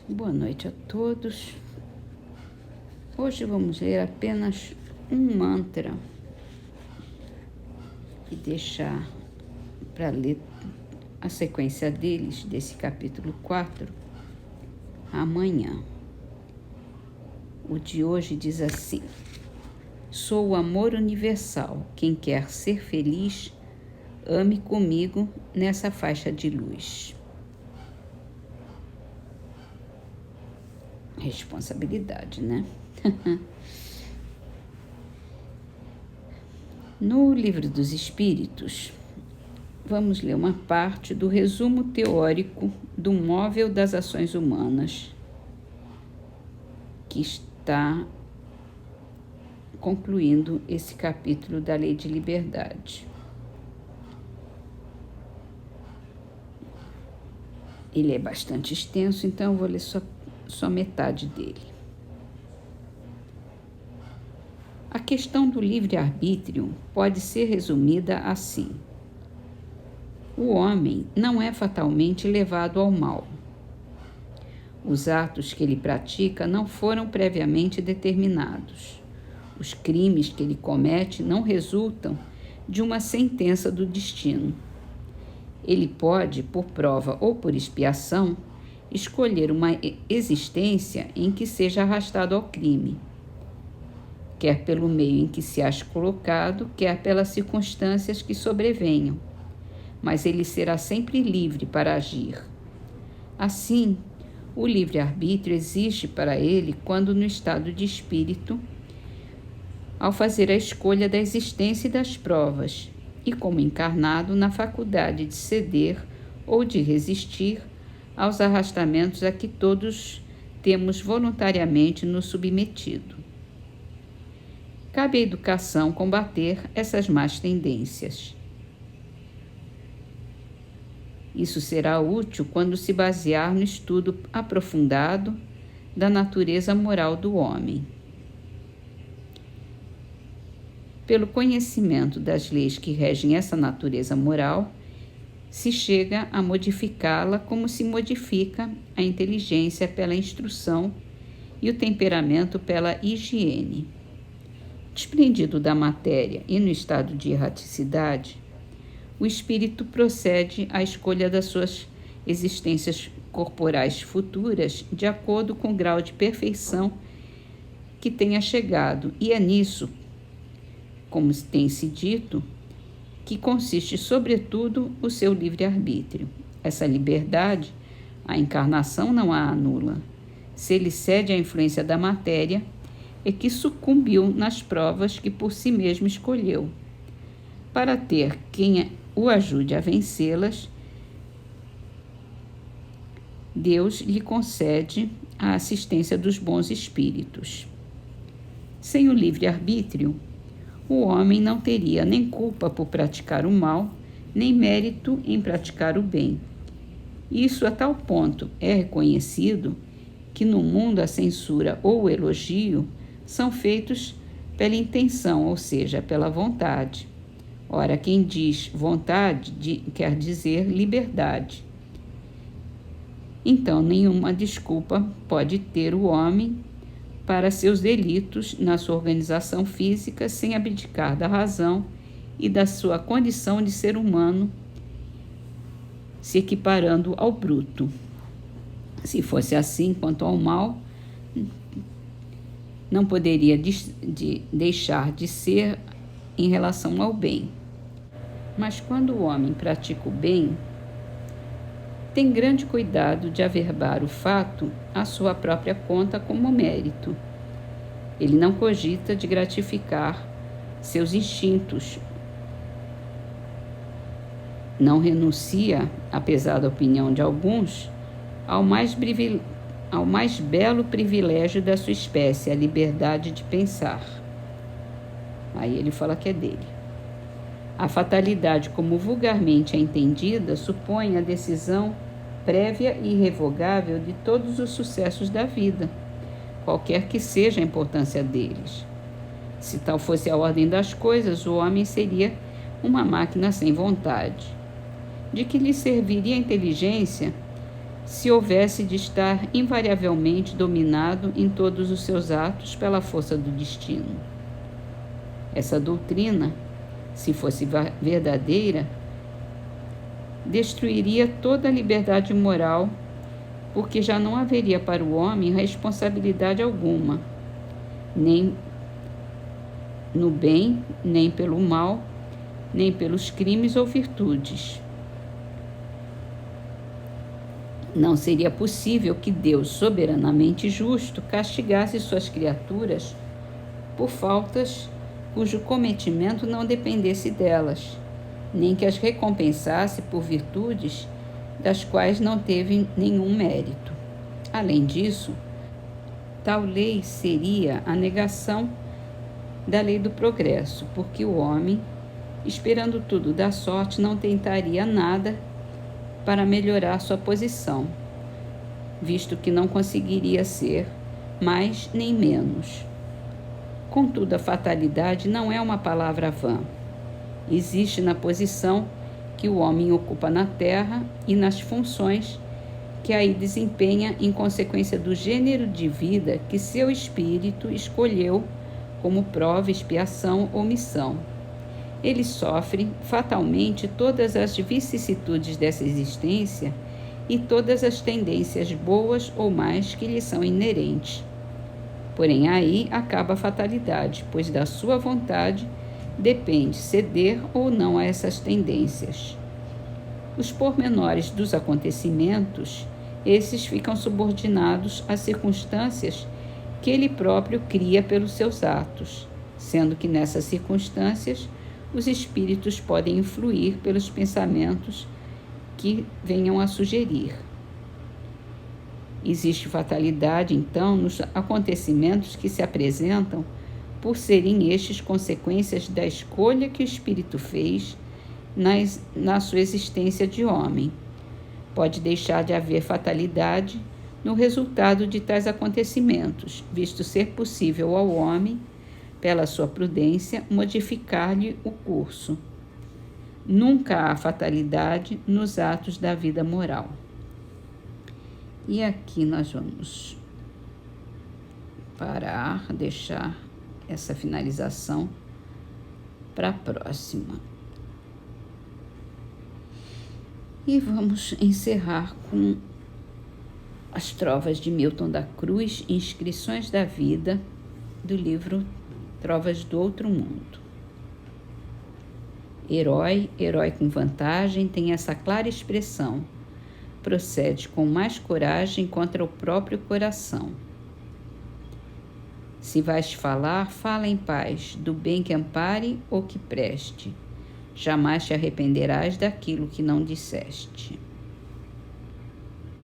Boa noite a todos. Hoje vamos ler apenas um mantra e deixar para ler a sequência deles, desse capítulo 4, amanhã. O de hoje diz assim: sou o amor universal. Quem quer ser feliz, ame comigo nessa faixa de luz. Responsabilidade, né? No Livro dos Espíritos, vamos ler uma parte do resumo teórico do móvel das ações humanas, que está concluindo esse capítulo da Lei de Liberdade. Ele é bastante extenso, então eu vou ler só metade dele. A questão do livre-arbítrio pode ser resumida assim: o homem não é fatalmente levado ao mal. Os atos que ele pratica não foram previamente determinados. Os crimes que ele comete não resultam de uma sentença do destino. Ele pode, por prova ou por expiação, escolher uma existência em que seja arrastado ao crime, quer pelo meio em que se ache colocado, quer pelas circunstâncias que sobrevenham, mas ele será sempre livre para agir. Assim, o livre-arbítrio existe para ele quando, no estado de espírito, ao fazer a escolha da existência e das provas, e como encarnado na faculdade de ceder ou de resistir aos arrastamentos a que todos temos voluntariamente nos submetido. Cabe à educação combater essas más tendências. Isso será útil quando se basear no estudo aprofundado da natureza moral do homem. Pelo conhecimento das leis que regem essa natureza moral, se chega a modificá-la como se modifica a inteligência pela instrução e o temperamento pela higiene. Desprendido da matéria e no estado de erraticidade, o espírito procede à escolha das suas existências corporais futuras de acordo com o grau de perfeição que tenha chegado, e é nisso, como tem se dito, que consiste sobretudo o seu livre-arbítrio. Essa liberdade, a encarnação não a anula. Se ele cede à influência da matéria, é que sucumbiu nas provas que por si mesmo escolheu. Para ter quem o ajude a vencê-las, Deus lhe concede a assistência dos bons espíritos. Sem o livre-arbítrio, o homem não teria nem culpa por praticar o mal, nem mérito em praticar o bem. Isso a tal ponto é reconhecido que no mundo a censura ou o elogio são feitos pela intenção, ou seja, pela vontade. Ora, quem diz vontade quer dizer liberdade. Então, nenhuma desculpa pode ter o homem para seus delitos na sua organização física sem abdicar da razão e da sua condição de ser humano, se equiparando ao bruto. Se fosse assim quanto ao mal, não poderia deixar de ser em relação ao bem. Mas quando o homem pratica o bem, tem grande cuidado de averbar o fato à sua própria conta como mérito. Ele não cogita de gratificar seus instintos. Não renuncia, apesar da opinião de alguns, ao mais belo privilégio da sua espécie, a liberdade de pensar. Aí ele fala que é dele. A fatalidade, como vulgarmente é entendida, supõe a decisão prévia e irrevogável de todos os sucessos da vida, qualquer que seja a importância deles. Se tal fosse a ordem das coisas, o homem seria uma máquina sem vontade. De que lhe serviria a inteligência se houvesse de estar invariavelmente dominado em todos os seus atos pela força do destino. Essa doutrina, se fosse verdadeira, destruiria toda a liberdade moral, porque já não haveria para o homem responsabilidade alguma, nem no bem, nem pelo mal, nem pelos crimes ou virtudes. Não seria possível que Deus, soberanamente justo, castigasse suas criaturas por faltas cujo cometimento não dependesse delas, nem que as recompensasse por virtudes das quais não teve nenhum mérito. Além disso, tal lei seria a negação da lei do progresso, porque o homem, esperando tudo da sorte, não tentaria nada para melhorar sua posição, visto que não conseguiria ser mais nem menos. Contudo, a fatalidade não é uma palavra vã. Existe na posição que o homem ocupa na terra e nas funções que aí desempenha em consequência do gênero de vida que seu espírito escolheu como prova, expiação ou missão. Ele sofre fatalmente todas as vicissitudes dessa existência e todas as tendências boas ou más que lhe são inerentes. Porém, aí acaba a fatalidade, pois da sua vontade depende ceder ou não a essas tendências. Os pormenores dos acontecimentos, esses ficam subordinados a circunstâncias que ele próprio cria pelos seus atos, sendo que nessas circunstâncias os espíritos podem influir pelos pensamentos que venham a sugerir. Existe fatalidade, então, nos acontecimentos que se apresentam por serem estes consequências da escolha que o espírito fez na sua existência de homem. Pode deixar de haver fatalidade no resultado de tais acontecimentos, visto ser possível ao homem, pela sua prudência, modificar-lhe o curso. Nunca há fatalidade nos atos da vida moral. E aqui nós vamos parar, deixar essa finalização para a próxima. E vamos encerrar com as trovas de Milton da Cruz, Inscrições da Vida, do livro Trovas do Outro Mundo. Herói com vantagem, tem essa clara expressão. Procede com mais coragem contra o próprio coração. Se vais falar, fala em paz, do bem que ampare ou que preste. Jamais te arrependerás daquilo que não disseste.